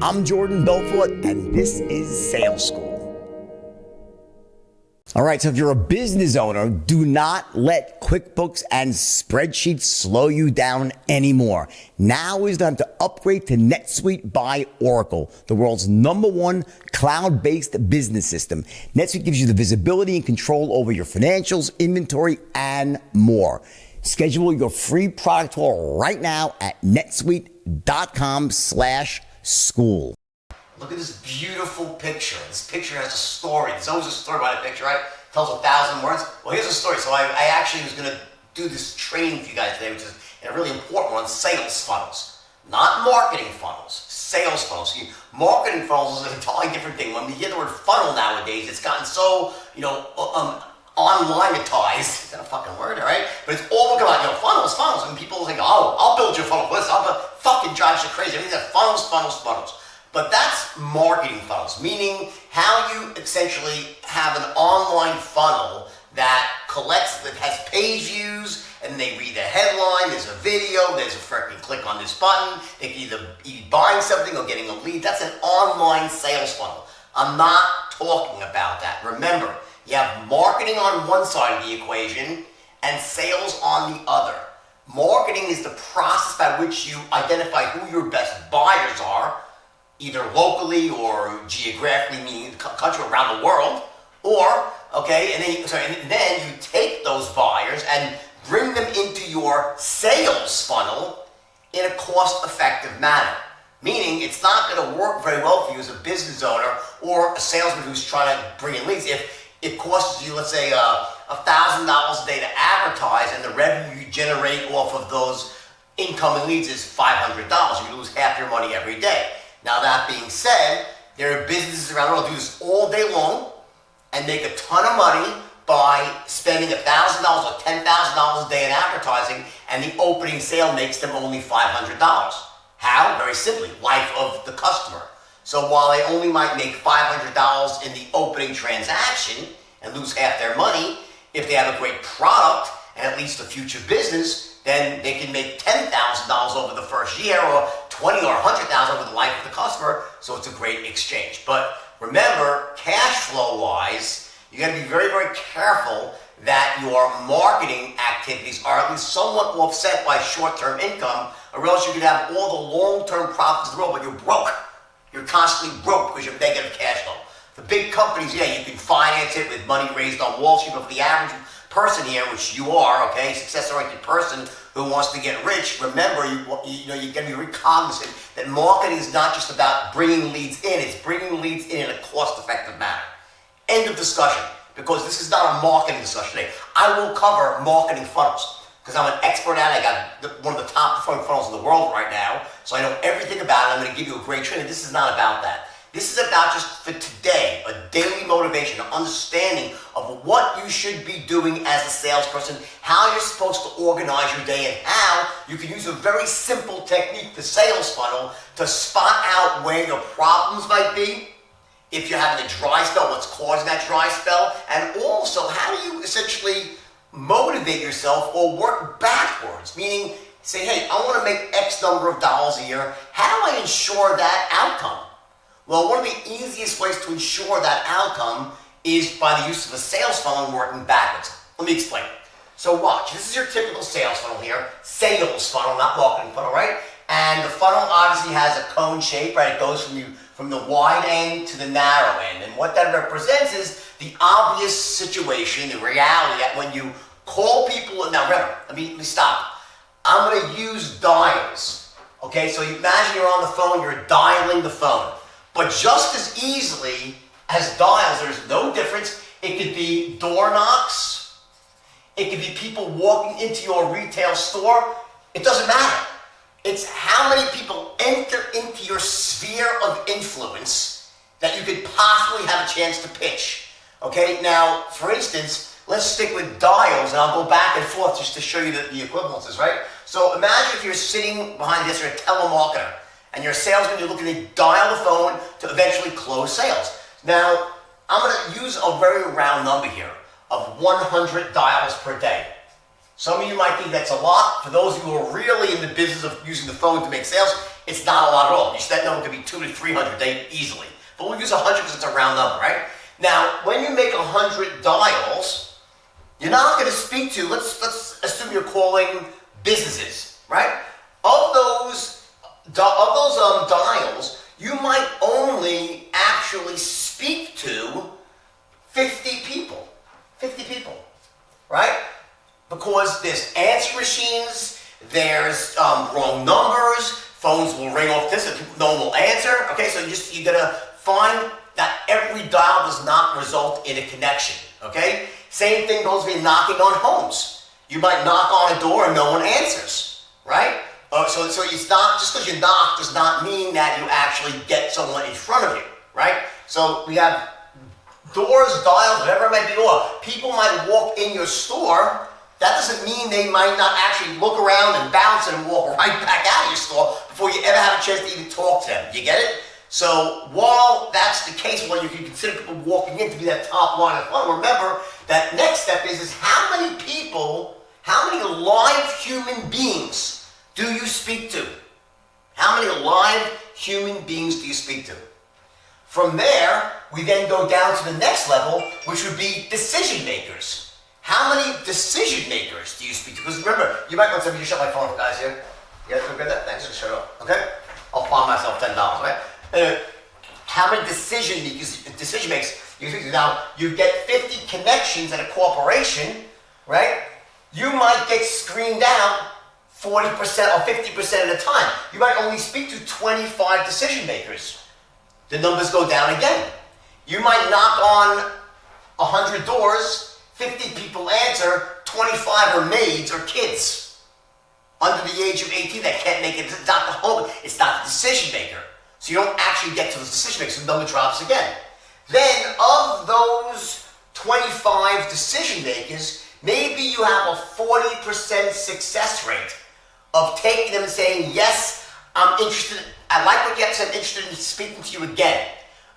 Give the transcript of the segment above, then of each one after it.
I'm Jordan Belfort, and this is Sales School. All right, so if you're a business owner, do not let QuickBooks and spreadsheets slow you down anymore. Now is the time to upgrade to NetSuite by Oracle, the world's #1 cloud-based business system. NetSuite gives you the visibility and control over your financials, inventory, and more. Schedule your free product tour right now at netsuite.com/school. Look at this beautiful picture. This picture has a story. There's always a story about a picture, right? It tells 1,000 words. Well, here's a story. So I actually was going to do this training for you guys today, which is a really important one, sales funnels. Not marketing funnels, sales funnels. See, marketing funnels is an entirely different thing. When we hear the word funnel nowadays, it's gotten so, online-atized. Is that a fucking word, all right? But it's all about, funnels. And people think, oh, I'll build your funnel. Listen, fucking drives you crazy. Everything that funnels. But that's marketing funnels, meaning how you essentially have an online funnel that has page views, and they read the headline, there's a video, there's a freaking click on this button, they can either be buying something or getting a lead. That's an online sales funnel. I'm not talking about that. Remember, you have marketing on one side of the equation and sales on the other. Marketing is the process by which you identify who your best buyers are, either locally or geographically, meaning the country around the world, and then you take those buyers and bring them into your sales funnel in a cost-effective manner. Meaning it's not going to work very well for you as a business owner or a salesman who's trying to bring in leads if it costs you, let's say, $1,000 a day to advertise, and the revenue you generate off of those incoming leads is $500. You lose half your money every day. Now, that being said, there are businesses around the world who do this all day long and make a ton of money by spending $1,000 or $10,000 a day in advertising, and the opening sale makes them only $500. How? Very simply, life of the customer. So while they only might make $500 in the opening transaction and lose half their money, if they have a great product and at least a future business, then they can make $10,000 over the first year, or $20,000 or $100,000 over the life of the customer. So it's a great exchange. But remember, cash flow wise, you got to be very, very careful that your marketing activities are at least somewhat offset by short-term income, or else you could have all the long-term profits in the world, but you're broke. You're constantly broke because you have negative cash flow. The big companies, you can finance it with money raised on Wall Street, but for the average person here, which you are, success-oriented person who wants to get rich, remember, you got to be very cognizant that marketing is not just about bringing leads in, it's bringing leads in a cost-effective manner. End of discussion, because this is not a marketing discussion today. I will cover marketing funnels, because I'm an expert at it. I got one of the top performing funnels in the world right now, so I know everything about it. I'm going to give you a great training. This is not about that. This is about just for today, a daily motivation, an understanding of what you should be doing as a salesperson, how you're supposed to organize your day, and how you can use a very simple technique, the sales funnel, to spot out where your problems might be. If you're having a dry spell, what's causing that dry spell, and also how do you essentially motivate yourself or work backwards, meaning say, hey, I want to make X number of dollars a year. How do I ensure that outcome? Well, one of the easiest ways to ensure that outcome is by the use of a sales funnel and working backwards. Let me explain. So watch, this is your typical sales funnel here, sales funnel, not marketing funnel, right? And the funnel obviously has a cone shape, right? It goes from the wide end to the narrow end. And what that represents is the obvious situation, the reality that when you call people, now remember, let me stop. I'm going to use dials, okay? So you imagine you're on the phone, you're dialing the phone. But just as easily as dials, there's no difference. It could be door knocks. It could be people walking into your retail store. It doesn't matter. It's how many people enter into your sphere of influence that you could possibly have a chance to pitch. Okay, now, for instance, let's stick with dials, and I'll go back and forth just to show you the equivalences, right? So imagine if you're sitting behind this, you're a telemarketer, and you're a salesman, you're looking to dial the phone to eventually close sales. Now, I'm going to use a very round number here of 100 dials per day. Some of you might think that's a lot. For those of you who are really in the business of using the phone to make sales, it's not a lot at all. That number could be 200 to 300 a day easily. But we'll use 100 because it's a round number, right? Now, when you make 100 dials, you're not going to speak to, let's assume you're calling businesses, right? Of those dials, you might only actually speak to 50 people. 50 people, right? Because there's answer machines, there's wrong numbers, phones will ring off this and no one will answer. Okay, so you gotta find that every dial does not result in a connection. Okay? Same thing goes with knocking on homes. You might knock on a door and no one answers, right? So it's not, just because you knock does not mean that you actually get someone in front of you, right? So we have doors, dials, whatever it might be, or people might walk in your store. That doesn't mean they might not actually look around and bounce and walk right back out of your store before you ever have a chance to even talk to them. You get it? So while that's the case, while you can consider people walking in to be that top line of the funnel, remember that next step is how many people, how many live human beings do you speak to? How many live human beings do you speak to? From there, we then go down to the next level, which would be decision makers. How many decision makers do you speak to? Because remember, you might want somebody to shut my phone off, guys, here. You guys good at that? Thanks, just shut it off, okay? I'll find myself $10, right? How many decision makers do you speak to? Now, you get 50 connections at a corporation, right? You might get screened out 40% or 50% at a time. You might only speak to 25 decision makers. The numbers go down again. You might knock on 100 doors, 50 people answer, 25 are maids or kids under the age of 18 that can't make it. It's not the home, it's not the decision maker. So you don't actually get to the decision maker, so the number drops again. Then of those 25 decision makers, maybe you have a 40% success rate of taking them and saying, yes, I'm interested, I like what you have to say, I'm interested in speaking to you again.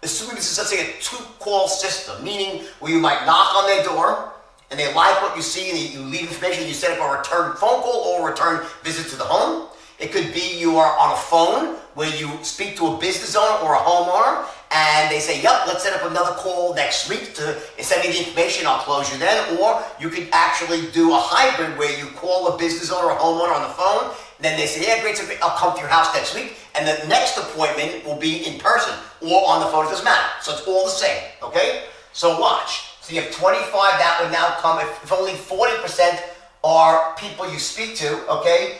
Assuming this is, let's say, a two-call system, meaning where you might knock on their door, and they like what you see, and you leave information, and you set up a return phone call or a return visit to the home. It could be you are on a phone where you speak to a business owner or a homeowner, and they say, yep, let's set up another call next week to send me the information, I'll close you then. Or you could actually do a hybrid where you call a business owner or a homeowner on the phone, and then they say, yeah, great, so I'll come to your house next week, and the next appointment will be in person or on the phone, it doesn't matter. So it's all the same, okay? So watch. So you have 25, that would now come, if only 40% are people you speak to, okay?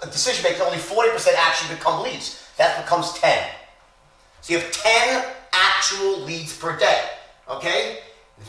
A decision makers, only 40% actually become leads. That becomes 10. So you have 10 actual leads per day, okay?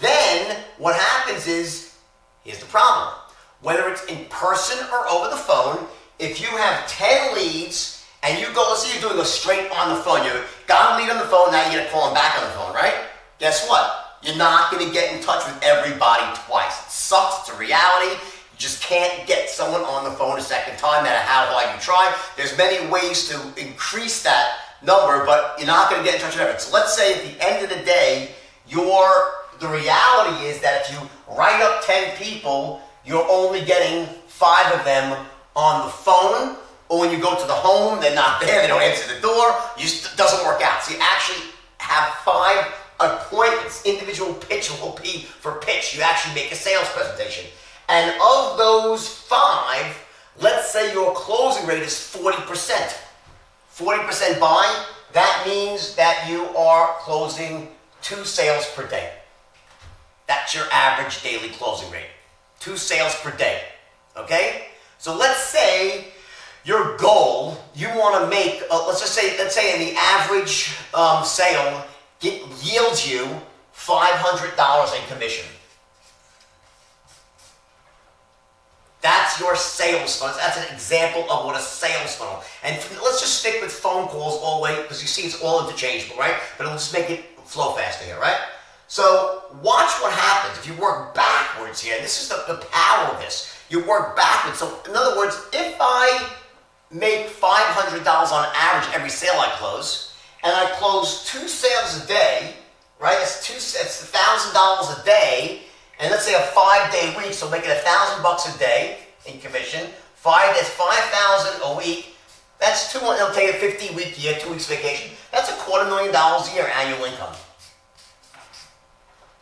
Then what happens is, here's the problem. Whether it's in person or over the phone, if you have 10 leads and you go, let's say you're doing a straight on the phone, you got a lead on the phone, now you're gonna call them back on the phone, right? Guess what? You're not gonna get in touch with everybody twice. It sucks, it's a reality. You just can't get someone on the phone a second time, no matter how hard you try. There's many ways to increase that number, but you're not gonna get in touch with everyone. So let's say at the end of the day, the reality is that if you write up 10 people, you're only getting 5 of them on the phone, or when you go to the home, they're not there, they don't answer the door, it doesn't work out. So you actually have 5 appointments, individual pitch will be for pitch. You actually make a sales presentation. And of those 5, let's say your closing rate is 40%. 40% buy, that means that you are closing 2 sales per day. That's your average daily closing rate. 2 sales per day, okay? So let's say your goal, you want to make, let's say in the average sale, yields you $500 in commission. That's your sales funnel. That's an example of what a sales funnel. And let's just stick with phone calls all the way, because you see it's all interchangeable, right? But it'll just make it flow faster here, right? So watch what happens if you work backwards here. This is the power of this. You work backwards. So in other words, if I make $500 on average every sale I close, and I close 2 sales a day, right? It's $1,000 a day, and let's say a 5-day week, so make it $1,000 a day in commission. That's $5,000 a week. That's it'll take a 50-week year, 2 weeks vacation. That's $250,000 a year annual income.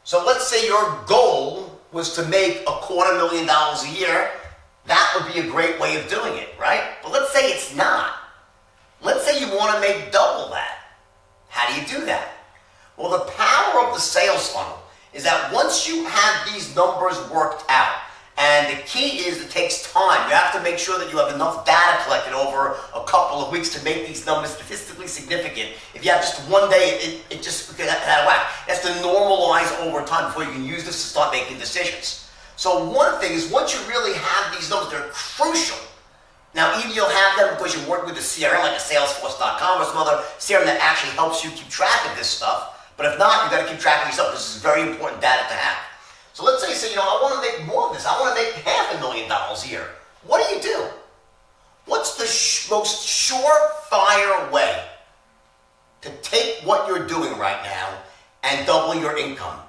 So let's say your goal was to make $250,000 a year. That would be a great way of doing it, right? But let's say it's not. Let's say you want to make double that. How do you do that? Well, the power of the sales funnel is that once you have these numbers worked out, and the key is it takes time. You have to make sure that you have enough data collected over a couple of weeks to make these numbers statistically significant. If you have just one day, it just gets out of whack. It has to normalize over time before you can use this to start making decisions. So one thing is, once you really have these numbers, they're crucial. Now, either you'll have them because you work with a CRM like a Salesforce.com or some other CRM that actually helps you keep track of this stuff. But if not, you've got to keep track of yourself. This is very important data to have. So let's say you say, I want to make more of this. I want to make $500,000 a year. What do? What's the most surefire way to take what you're doing right now and double your income?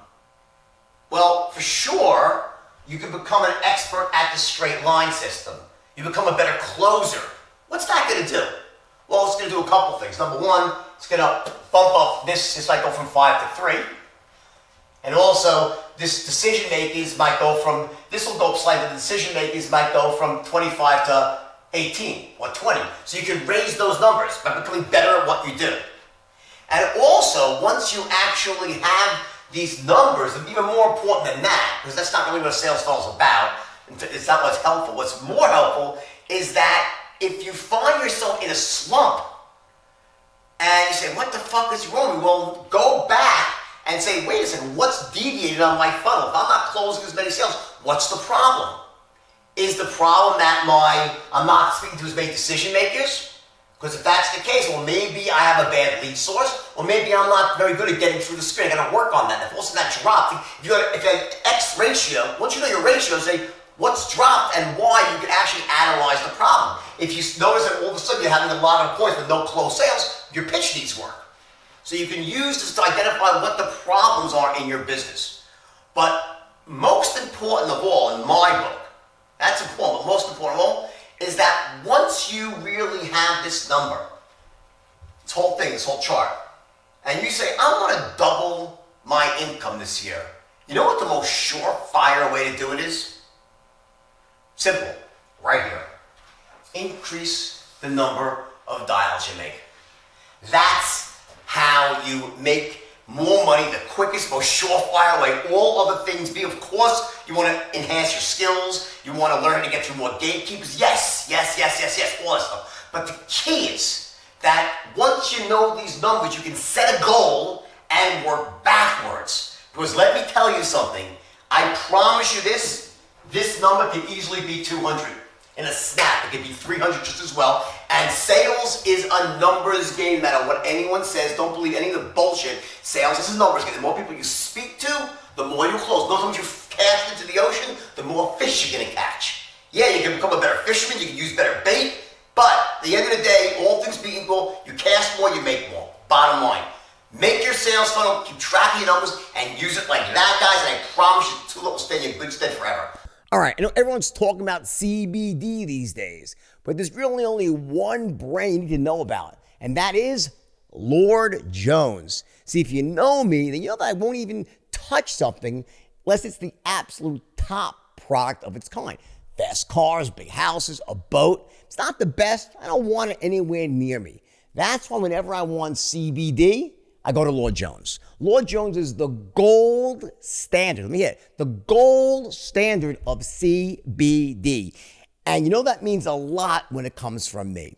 Well, for sure, you can become an expert at the straight line system. You become a better closer. What's that going to do? Well, it's going to do a couple things. Number one, it's going to bump up this cycle from 5 to 3. And also, this decision makers might go from, this will go up slightly, the decision makers might go from 25 to 18 or 20. So you can raise those numbers by becoming better at what you do. And also, once you actually have these numbers, and even more important than that, because that's not really what a sales funnel is about, it's not what's helpful. What's more helpful is that if you find yourself in a slump and you say, what the fuck is wrong? Well, go back and say, wait a second, what's deviated on my funnel? If I'm not closing as many sales, what's the problem? Is the problem that I'm not speaking to as many decision makers? Because if that's the case, well, maybe I have a bad lead source, or maybe I'm not very good at getting through the screen. I got to work on that. If also that dropped, if you have X ratio, once you know your ratio, say what's dropped and why, you can actually analyze the problem. If you notice that all of a sudden you're having a lot of points with no closed sales, your pitch needs work. So you can use this to identify what the problems are in your business. But most important of all, in my book, that's important, but most important of all, is that once you really have this number, this whole thing, this whole chart, and you say, I want to double my income this year, you know what the most surefire way to do it is? Simple, right here. Increase the number of dials you make. That's how you make more money the quickest, most surefire way. All other things be, of course, you want to enhance your skills. You want to learn how to get through more gatekeepers. Yes, all that stuff. But the key is that once you know these numbers, you can set a goal and work backwards. Because let me tell you something. I promise you this number can easily be 200. In a snap, it could be 300 just as well. And sales is a numbers game, no matter what anyone says. Don't believe any of the bullshit. Sales is a numbers game. The more people you speak to, the more you close. The more you cast into the ocean, the more fish you're going to catch. Yeah, you can become a better fisherman, you can use better bait, but at the end of the day, all things being equal, you cast more, you make more. Bottom line. Make your sales funnel, keep track of your numbers, and use it like that, guys, and I promise you, Tulip will stay in your good stead forever. All right, I know everyone's talking about CBD these days, but there's really only one brand you need to know about, and that is Lord Jones. See, if you know me, then you know that I won't even touch something unless it's the absolute top product of its kind. Fast cars, big houses, a boat. It's not the best. I don't want it anywhere near me. That's why whenever I want CBD, I go to Lord Jones. Lord Jones is the gold standard. Let me hear it. The gold standard of CBD. And you know that means a lot when it comes from me.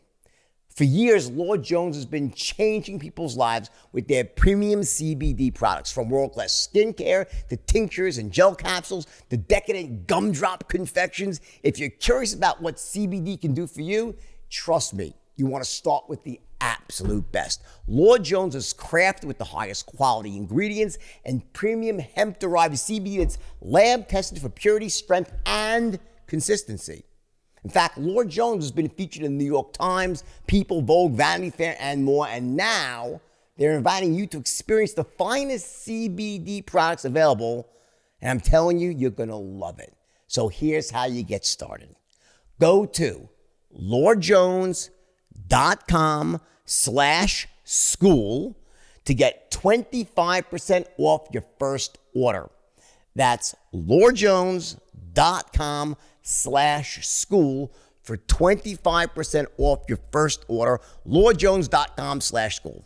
For years, Lord Jones has been changing people's lives with their premium CBD products, from world-class skincare to tinctures and gel capsules to decadent gumdrop confections. If you're curious about what CBD can do for you, trust me, you want to start with the absolute best. Lord Jones is crafted with the highest quality ingredients and premium hemp-derived CBD that's lab tested for purity, strength, and consistency. In fact, Lord Jones has been featured in the New York Times, People, Vogue, Vanity Fair, and more. And now they're inviting you to experience the finest CBD products available. And I'm telling you, you're going to love it. So here's how you get started. Go to lordjones.com lordjones.com/school to get 25% off your first order. That's lordjones.com/school for 25% off your first order. lordjones.com/school.